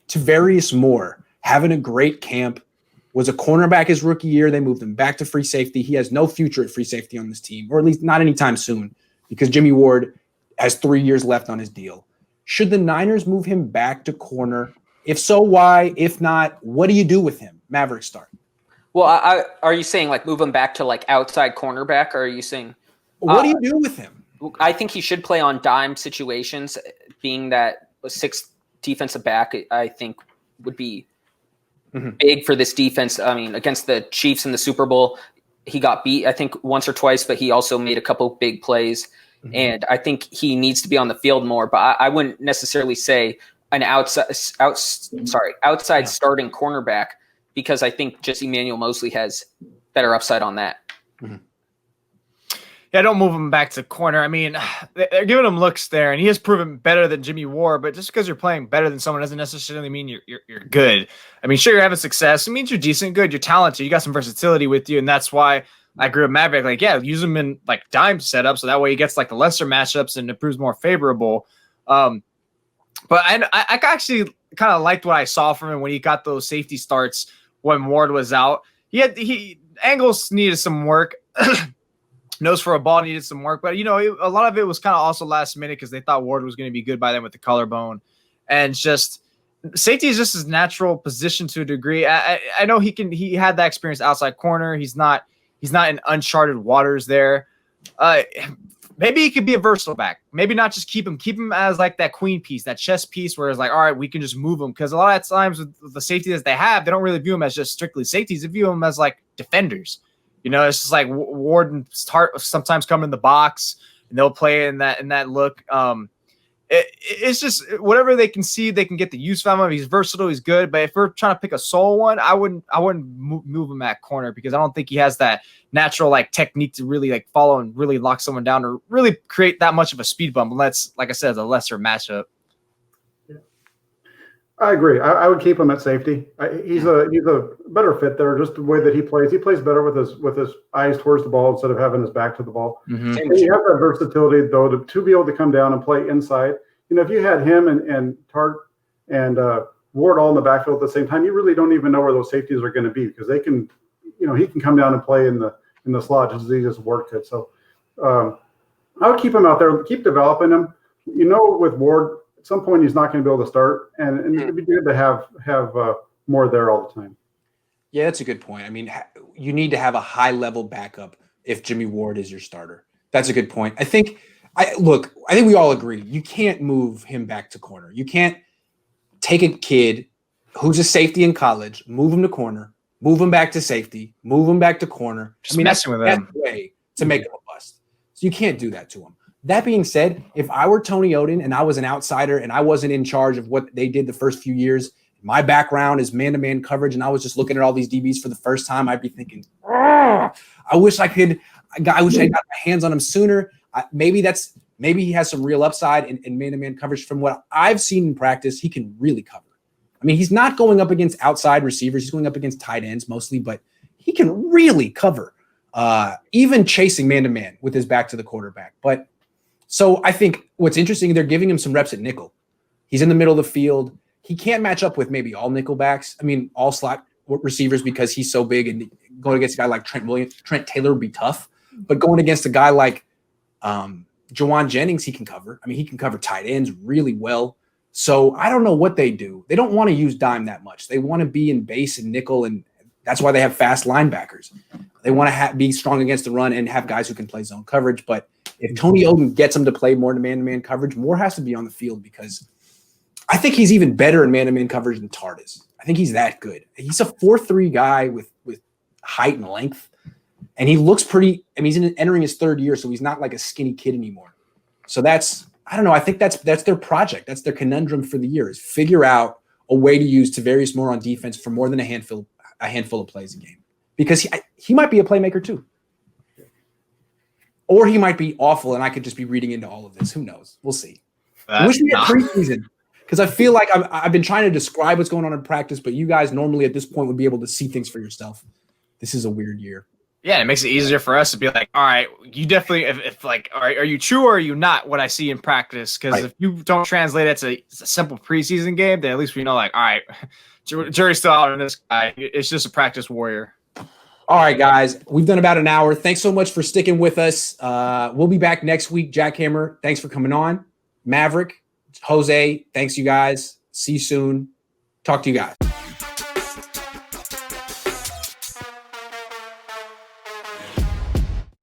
Tarvarius Moore having a great camp, was a cornerback his rookie year. They moved him back to free safety. He has no future at free safety on this team, or at least not anytime soon, because Jimmy Ward has 3 years left on his deal. Should the Niners move him back to corner? If so, why? If not, what do you do with him? Maverick start. Well, are you saying like move him back to like outside cornerback, or are you saying what do you do with him? I think he should play on dime situations, being that a sixth defensive back, I think would be big for this defense. I mean, against the Chiefs in the Super Bowl, he got beat, I think, once or twice, but he also made a couple big plays. And I think he needs to be on the field more, but I wouldn't necessarily say an outside starting cornerback, because I think just Emmanuel Mosley has better upside on that. Yeah, don't move him back to corner. I mean, they're giving him looks there, and he has proven better than Jimmy Ward. But just because you're playing better than someone doesn't necessarily mean you're good. I mean, sure, you're having success. It means you're decent, good, you're talented. You got some versatility with you, and that's why I agree with Maverick. Like, yeah, use him in like dime setup, so that way he gets like the lesser matchups and it proves more favorable. But I actually kind of liked what I saw from him when he got those safety starts when Ward was out. Angles needed some work. Nose for a ball needed some work, but a lot of it was kind of also last minute because they thought Ward was going to be good by then with the collarbone, and just safety is just his natural position to a degree. I know he had that experience outside corner. He's not in uncharted waters there. Maybe he could be a versatile back. Maybe not just keep him as like that queen piece, that chess piece, where it's like, all right, we can just move him, because a lot of times with the safety that they have, they don't really view him as just strictly safeties. They view him as like defenders. It's just like Ward and Hart sometimes come in the box and they'll play in that look. It's just whatever they can see, they can get the use from him. He's versatile, he's good. But if we're trying to pick a sole one, I wouldn't move him at corner, because I don't think he has that natural like technique to really like follow and really lock someone down or really create that much of a speed bump. Unless, like I said, it's a lesser matchup. I agree. I would keep him at safety. He's a better fit there. Just the way that he plays better with his eyes towards the ball instead of having his back to the ball. And you have that versatility though to be able to come down and play inside. If you had him and Tart and Ward all in the backfield at the same time, you really don't even know where those safeties are going to be, because they can, he can come down and play in the slot just as easy as Ward could. So I would keep him out there, keep developing him. With Ward, at some point he's not going to be able to start, and it'd be good to have more there all the time. Yeah, that's a good point. I mean, you need to have a high level backup if Jimmy Ward is your starter. That's a good point. I think we all agree you can't move him back to corner. You can't take a kid who's a safety in college, move him to corner, move him back to safety, move him back to corner. Just messing with him. That's the way to make him a bust. So you can't do that to him. That being said, if I were Tony Oden and I was an outsider and I wasn't in charge of what they did the first few years, my background is man-to-man coverage, and I was just looking at all these DBs for the first time, I'd be thinking, I wish I got my hands on him sooner. Maybe he has some real upside in man-to-man coverage. From what I've seen in practice, he can really cover. I mean, he's not going up against outside receivers. He's going up against tight ends mostly, but he can really cover, even chasing man-to-man with his back to the quarterback. But so I think what's interesting, they're giving him some reps at nickel. He's in the middle of the field. He can't match up with maybe all nickel backs. I mean, all slot receivers, because he's so big, and going against a guy like Trent Taylor would be tough. But going against a guy like Jawan Jennings, he can cover. I mean, he can cover tight ends really well. So I don't know what they do. They don't want to use dime that much. They want to be in base and nickel, and that's why they have fast linebackers. They want to be strong against the run and have guys who can play zone coverage. But if Tony Oden gets him to play more man-to-man coverage, Moore has to be on the field, because I think he's even better in man-to-man coverage than Tart is. I think he's that good. He's a 4'3" guy with height and length, and he looks pretty – I mean, he's entering his third year, so he's not like a skinny kid anymore. So that's – I don't know. I think that's their project. That's their conundrum for the year, is figure out a way to use Tarvarius Moore on defense for more than a handful of plays a game, because he might be a playmaker too. Or he might be awful, and I could just be reading into all of this. Who knows? We'll see. I wish we had preseason, because I feel like I've been trying to describe what's going on in practice, but you guys normally at this point would be able to see things for yourself. This is a weird year. Yeah, it makes it easier for us to be like, all right, you definitely, if like, all right, are you true or are you not what I see in practice? Because if you don't translate it to it's a simple preseason game, then at least we know, like, all right, jury's still out on this guy. It's just a practice warrior. All right, guys, we've done about an hour. Thanks so much for sticking with us. We'll be back next week. Jackhammer, thanks for coming on. Maverick, Jose, thanks you guys. See you soon. Talk to you guys.